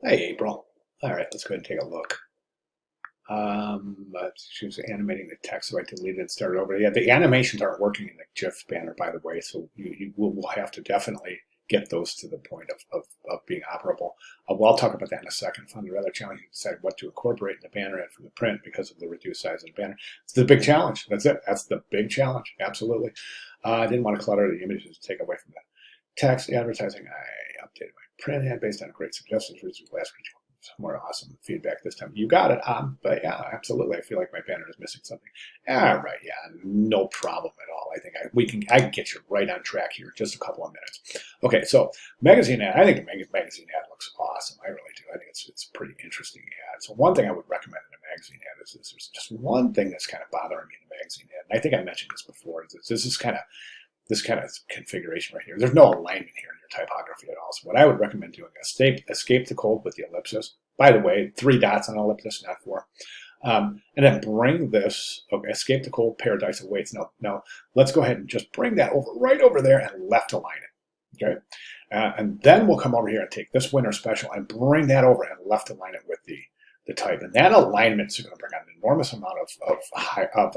Hey, April. All right, let's go ahead and take a look. She was animating the text, so I deleted and started over. Yeah, the animations aren't working in the GIF banner, by the way, so you will have to definitely get those to the point of being operable. Well, I'll talk about that in a second. Found it rather challenging to decide what to incorporate in the banner ad from the print because of the reduced size of the banner. It's the big challenge. That's it. That's the big challenge. Absolutely. I didn't want to clutter the images to take away from that. Text advertising. I updated my print ad based on great suggestions for last week. Some more awesome feedback this time. You got it, but yeah, absolutely. I feel like my banner is missing something. All right, yeah, no problem at all. I think I can get you right on track here in just a couple of minutes. Okay, so magazine ad. I think the magazine ad looks awesome. I really do. I think it's a pretty interesting ad. So one thing I would recommend in a magazine ad is this. There's just one thing that's kind of bothering me in a magazine ad, and I think I mentioned this before. This is kind of this kind of configuration right here. There's no alignment here in your typography at all. So what I would recommend doing is escape the cold with the ellipsis. By the way, 3 dots on ellipsis, not 4. And then bring this, okay, escape the cold, paradise awaits. Now, let's go ahead and just bring that over right over there and left align it. Okay. And then we'll come over here and take this winter special and bring that over and left align it with the type. And that alignment is going to bring on an enormous amount of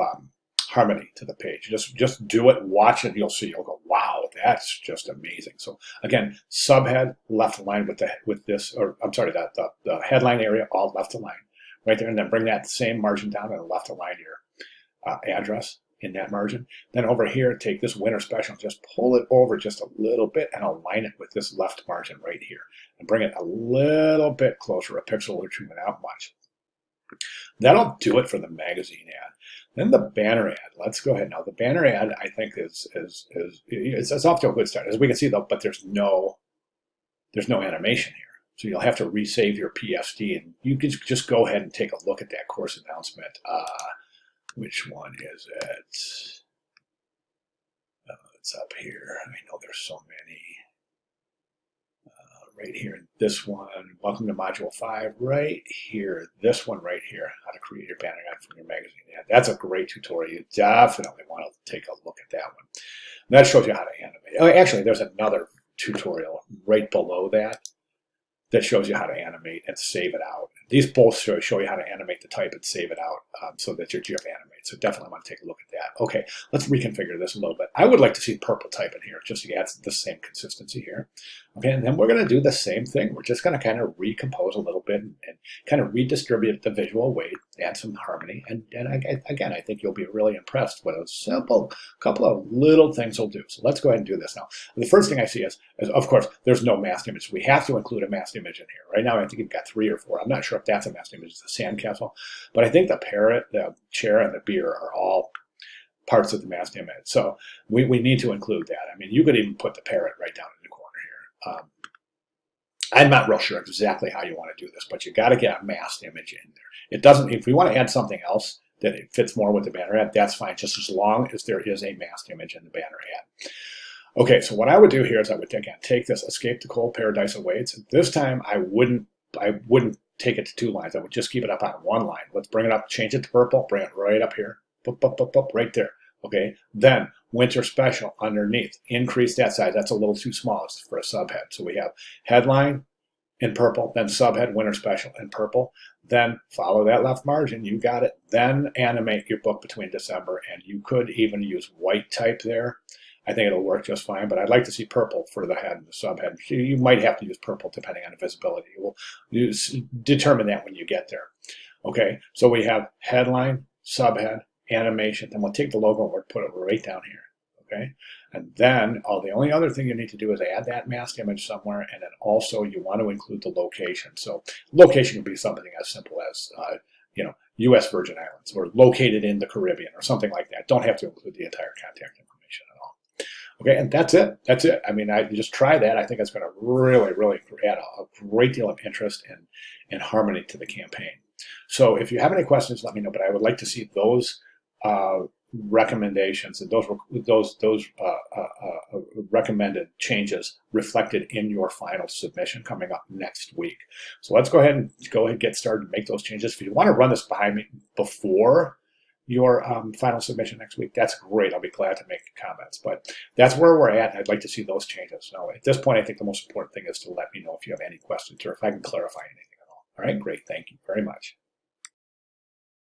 harmony to the page. Just do it, watch it, you'll see. You'll go, wow, that's just amazing. So again, subhead left align with this, or I'm sorry, the headline area all left align right there, and then bring that same margin down and left align your address in that margin. Then over here, take this winter special, just pull it over just a little bit and align it with this left margin right here, and bring it a little bit closer, a pixel or two, without much. That'll do it for the magazine ad. Then the banner ad. Let's go ahead now. The banner ad, I think, is it's off to a good start, as we can see though. But there's no animation here, so you'll have to resave your PSD, and you can just go ahead and take a look at that course announcement. Which one is it? It's up here. I know there's so many. Right here in this one, welcome to module 5, right here, this one right here, how to create your banner ad from your magazine ad. That's a great tutorial. You definitely want to take a look at that one. And that shows you how to animate. Oh, actually, there's another tutorial right below that shows you how to animate and save it out. These both show you how to animate the type and save it out so that your GIF animates. So definitely want to take a look at that. Okay, let's reconfigure this a little bit. I would like to see purple type in here just to add the same consistency here. Okay, and then we're going to do the same thing. We're just going to kind of recompose a little bit and kind of redistribute the visual weight, add some harmony. And again, I think you'll be really impressed with a simple couple of little things will do. So let's go ahead and do this now. The first thing I see is of course, there's no masked image. We have to include a masked image in here. Right now, I think we've got 3 or 4. I'm not sure if that's a masked image. It's a sandcastle. But I think the parrot, the chair, and the beer are all parts of the masked image. So we need to include that. I mean, you could even put the parrot right down in the corner here. I'm not real sure exactly how you want to do this, but you got to get a masked image in there. It doesn't, if we want to add something else that it fits more with the banner ad, that's fine, just as long as there is a masked image in the banner ad. Okay, so what I would do here is I would again take this escape the cold, paradise awaits. This time I wouldn't take it to 2 lines. I would just keep it up on 1 line. Let's bring it up, change it to purple, bring it right up here, right there. Okay, then winter special underneath, increase that size. That's a little too small for a subhead. So we have headline in purple, then subhead winter special in purple. Then follow that left margin. You got it. Then animate your book between December, and you could even use white type there. I think it'll work just fine, but I'd like to see purple for the head and the subhead. You might have to use purple depending on the visibility. We'll determine that when you get there. Okay, so we have headline, subhead, animation. Then we'll take the logo and we'll put it right down here. Okay, and then the only other thing you need to do is add that masked image somewhere, and then also you want to include the location. So location can be something as simple as U.S. Virgin Islands, or located in the Caribbean, or something like that. Don't have to include the entire contact information at all. Okay, and that's it. That's it. I mean, you just try that. I think it's going to really, really add a great deal of interest and harmony to the campaign. So if you have any questions, let me know. But I would like to see those recommendations and those recommended changes reflected in your final submission coming up next week. So let's go ahead and get started and make those changes. If you want to run this behind me before your final submission next week, that's great. I'll be glad to make comments. But that's where we're at. I'd like to see those changes. Now, at this point, I think the most important thing is to let me know if you have any questions or if I can clarify anything at all. All right, great. Thank you very much.